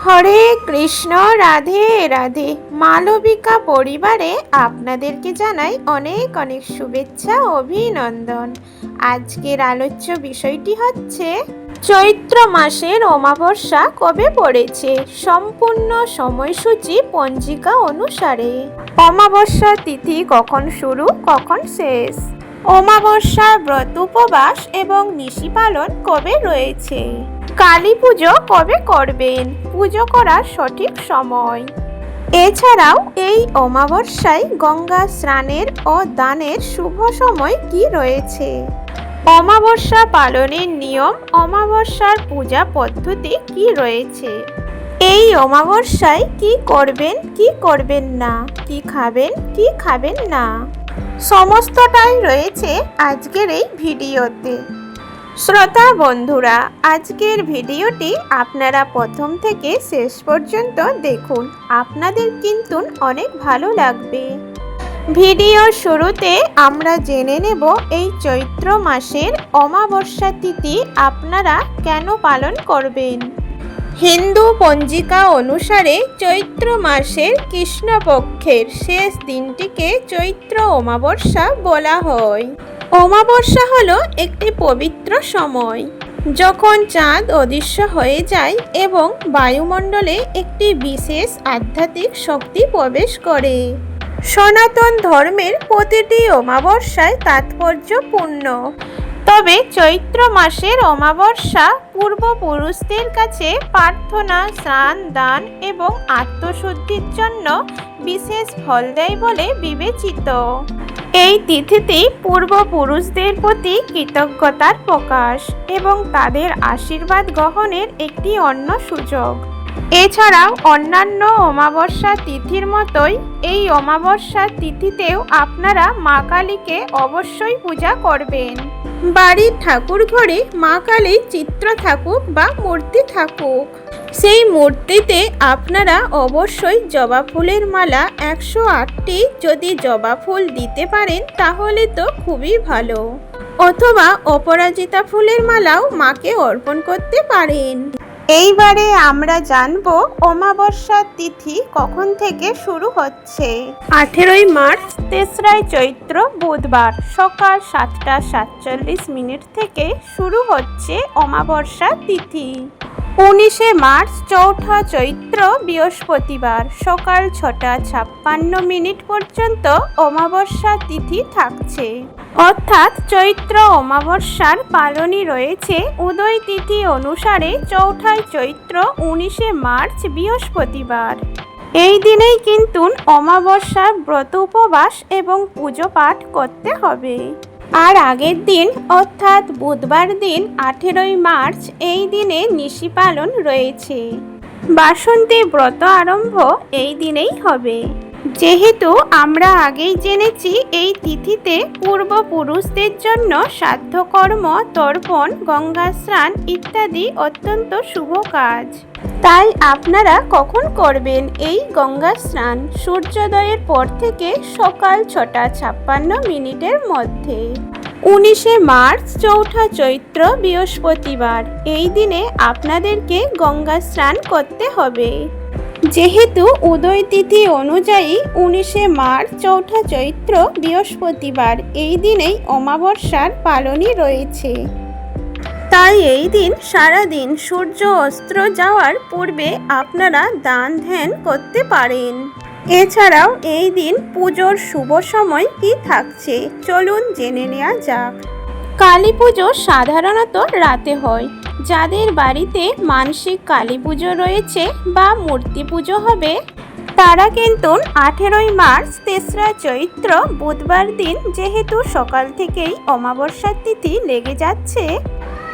হরে কৃষ্ণ, রাধে রাধে। মালবিকা পরিবারে আপনাদেরকে জানাই অনেক অনেক শুভেচ্ছা ও অভিনন্দন। আজকের আলোচ্য বিষয়টি হচ্ছে চৈত্র মাসের অমাবস্যা কবে পড়েছে, সম্পূর্ণ সময়সূচি পঞ্জিকা অনুসারে। অমাবস্যা তিথি কখন শুরু কখন শেষ, অমাবস্যা ব্রত উপবাস এবং নিশি পালন কবে রয়েছে, কালী পুজো কবে করবেন, পুজো করার সঠিক সময়। এছাড়াও এই অমাবস্যায় গঙ্গা স্নানের ও দানের শুভ সময় কি রয়েছে, অমাবস্যা পালনের নিয়ম, অমাবস্যার পূজা পদ্ধতি কি রয়েছে, এই অমাবস্যায় কি করবেন কি করবেন না, কি খাবেন কি খাবেন না, সমস্তটাই রয়েছে আজকের এই ভিডিওতে। শ্রোতা বন্ধুরা, আজকের ভিডিওটি আপনারা প্রথম থেকে শেষ পর্যন্ত দেখুন, আপনাদের কিন্তু অনেক ভালো লাগবে। ভিডিওর শুরুতে আমরা জেনে নেব এই চৈত্র মাসের অমাবস্যা তিথি আপনারা কেন পালন করবেন। হিন্দু পঞ্জিকা অনুসারে চৈত্র মাসের কৃষ্ণপক্ষের শেষ দিনটিকে চৈত্র অমাবস্যা বলা হয়। অমাবস্যা হলো একটি পবিত্র সময় যখন চাঁদ অদৃশ্য হয়ে যায় এবং বায়ুমণ্ডলে একটি বিশেষ আধ্যাত্মিক শক্তি প্রবেশ করে। সনাতন ধর্মের প্রতিটি অমাবস্যায় তাৎপর্যপূর্ণ, তবে চৈত্র মাসের অমাবস্যা পূর্বপুরুষদের কাছে প্রার্থনা, স্নান, দান এবং আত্মশুদ্ধির জন্য বিশেষ ফল দেয় বলে বিবেচিত। এই তিথিতে পূর্বপুরুষদের প্রতি কৃতজ্ঞতার প্রকাশ এবং তাদের আশীর্বাদ গ্রহণের একটি অন্য সুযোগ। এছাড়াও অন্যান্য অমাবস্যা তিথির মতোই এই অমাবস্যা তিথিতেও আপনারা মা কালীকে অবশ্যই পূজা করবেন। বাড়ির ঠাকুর ঘরে মা কালীর চিত্র থাকুক বা মূর্তি থাকুক, সেই মূর্তিতে আপনারা অবশ্যই জবা ফুলের মালা 108টি যদি জবা ফুল দিতে পারেন তাহলে তো খুবই ভালো, অথবা অপরাজিতা ফুলের মালাও মাকে অর্পণ করতে পারেন। এইবারে আমরা জানব অমাবস্যার তিথি কখন থেকে শুরু হচ্ছে। 18ই মার্চ, 3রা চৈত্র বুধবার সকাল 7টা 47 থেকে শুরু হচ্ছে অমাবস্যা তিথি। 19শে মার্চ, চৌঠা চৈত্র বৃহস্পতিবার সকাল 6টা 56 পর্যন্ত অমাবস্যা তিথি থাকছে। অর্থাৎ চৈত্র অমাবস্যার পালনই রয়েছে উদয় তিথি অনুসারে চৌঠায় চৈত্র 19শে মার্চ বৃহস্পতিবার। এই দিনেই কিন্তু অমাবস্যার ব্রত উপবাস এবং পুজো পাঠ করতে হবে। আর আগের দিন অর্থাৎ বুধবার দিন 18ই মার্চ এই দিনে নিশি পালন রয়েছে। বাসন্তী ব্রত আরম্ভ এই দিনেই হবে। যেহেতু আমরা আগেই জেনেছি এই তিথিতে পূর্বপুরুষদের জন্য শ্রাদ্ধকর্ম, তর্পণ, গঙ্গা স্নান ইত্যাদি অত্যন্ত শুভ কাজ, তাই আপনারা কখন করবেন এই গঙ্গা স্নান? সূর্যোদয়ের পর থেকে সকাল 6টা 56 মধ্যে। 19শে মার্চ, চৌঠা চৈত্র বৃহস্পতিবার এই দিনে আপনাদেরকে গঙ্গা স্নান করতে হবে। যেহেতু উদয় তিথি অনুযায়ী 19শে মার্চ, চৌঠা চৈত্র বৃহস্পতিবার এই দিনেই অমাবস্যার পালনই রয়েছে, তাই এই দিন সারাদিন সূর্য অস্ত যাওয়ার পূর্বে আপনারা দান ধ্যান করতে পারেন। এছাড়াও এই দিন পুজোর শুভ সময় কি থাকছে চলুন জেনে নেওয়া যাক। কালী পুজো সাধারণত রাতে হয়। যাদের বাড়িতে মানসিক কালী পুজো রয়েছে বা মূর্তি পুজো হবে তারা কিন্তু 18ই মার্চ, 3রা চৈত্র বুধবার দিন যেহেতু সকাল থেকেই অমাবস্যার তিথি লেগে যাচ্ছে,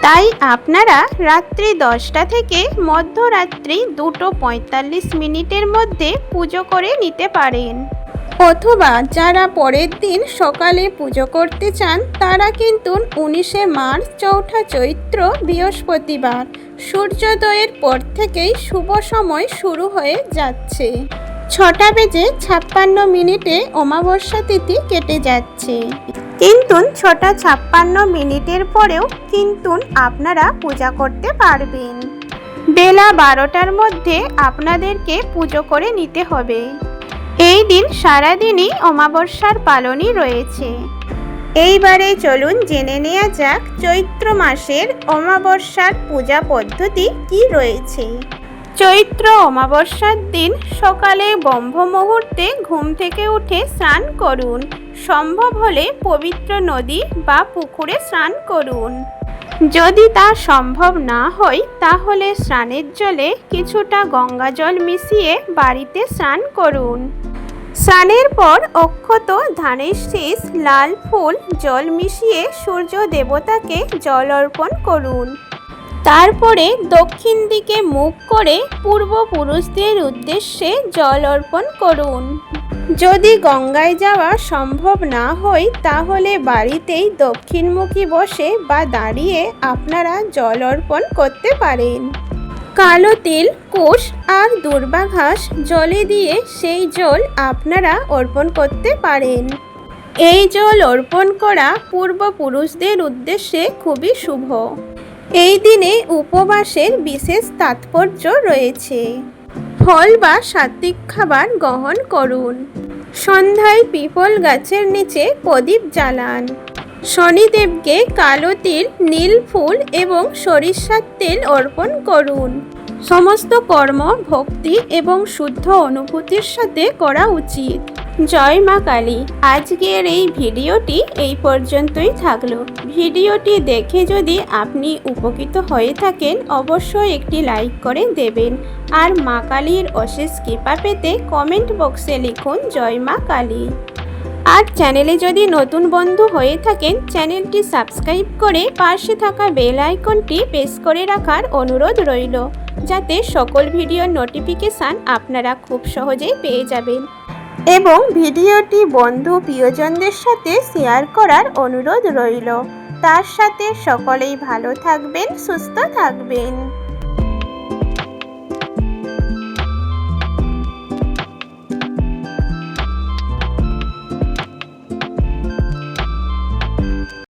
তাই আপনারা রাত্রি 10টা থেকে মধ্যরাত্রি 2:45 মধ্যে পুজো করে নিতে পারেন। অথবা যারা পরের দিন সকালে পুজো করতে চান তারা কিন্তু 19শে মার্চ, চৌঠা চৈত্র বৃহস্পতিবার সূর্যোদয়ের পর থেকেই শুভ সময় শুরু হয়ে যাচ্ছে। 6টা বেজে 56 অমাবস্যা তিথি কেটে যাচ্ছে, কিন্তু 6টা 56 পরেও কিন্তু আপনারা পূজা করতে পারবেন। বেলা 12টার মধ্যে আপনাদেরকে পুজো করে নিতে হবে। এই দিন সারাদিনই অমাবস্যার পালনই রয়েছে। এইবারে চলুন জেনে নেওয়া যাক চৈত্র মাসের অমাবস্যার পূজা পদ্ধতি কি রয়েছে। চৈত্র অমাবস্যার দিন সকালে ব্রহ্ম মুহূর্তে ঘুম থেকে উঠে স্নান করুন। সম্ভব হলে পবিত্র নদী বা পুকুরে স্নান করুন। যদি তা সম্ভব না হয় তাহলে স্নানের জলে কিছুটা গঙ্গা জল মিশিয়ে বাড়িতে স্নান করুন। স্নানের পর অক্ষত, ধানের শীষ, লাল ফুল, জল মিশিয়ে সূর্য দেবতাকে জল অর্পণ করুন। তারপরে দক্ষিণ দিকে মুখ করে পূর্বপুরুষদের উদ্দেশ্যে জল অর্পণ করুন। যদি গঙ্গায় যাওয়া সম্ভব না হয় তাহলে বাড়িতেই দক্ষিণমুখী বসে বা দাঁড়িয়ে আপনারা জল অর্পণ করতে পারেন। কালো তিল, কুশ আর দূর্বা ঘাস জলে দিয়ে সেই জল আপনারা অর্পণ করতে পারেন। এই জল অর্পণ করা পূর্বপুরুষদের উদ্দেশ্যে খুবই শুভ। এই দিনে উপবাসের বিশেষ তাৎপর্য রয়েছে। ফল বা সাত্বিক খাবার গ্রহণ করুন। সন্ধ্যায় পিপল গাছের নিচে প্রদীপ জ্বালান। শনিদেবকে কালো তিল, নীল ফুল এবং সরিষার তেল অর্পণ করুন। সমস্ত কর্ম ভক্তি এবং শুদ্ধ অনুভূতির সাথে করা উচিত। জয় মা কালী। আজকের এই ভিডিওটি এই পর্যন্তই থাকলো। ভিডিওটি দেখে যদি আপনি উপকৃত হয়ে থাকেন অবশ্যই একটি লাইক করে দেবেন। আর মা কালীর অশেষ কৃপা পেতে কমেন্ট বক্সে লিখুন জয় মা কালী। আর চ্যানেলে যদি নতুন বন্ধু হয়ে থাকেন চ্যানেলটি সাবস্ক্রাইব করে পাশে থাকা বেল আইকনটি প্রেস করে রাখার অনুরোধ রইল, যাতে সকল ভিডিওর নোটিফিকেশান আপনারা খুব সহজেই পেয়ে যাবেন। এবং ভিডিওটি বন্ধু প্রিয়জনদের সাথে শেয়ার করার অনুরোধ রইল। তার সাথে সকলেই ভালো থাকবেন, সুস্থ থাকবেন।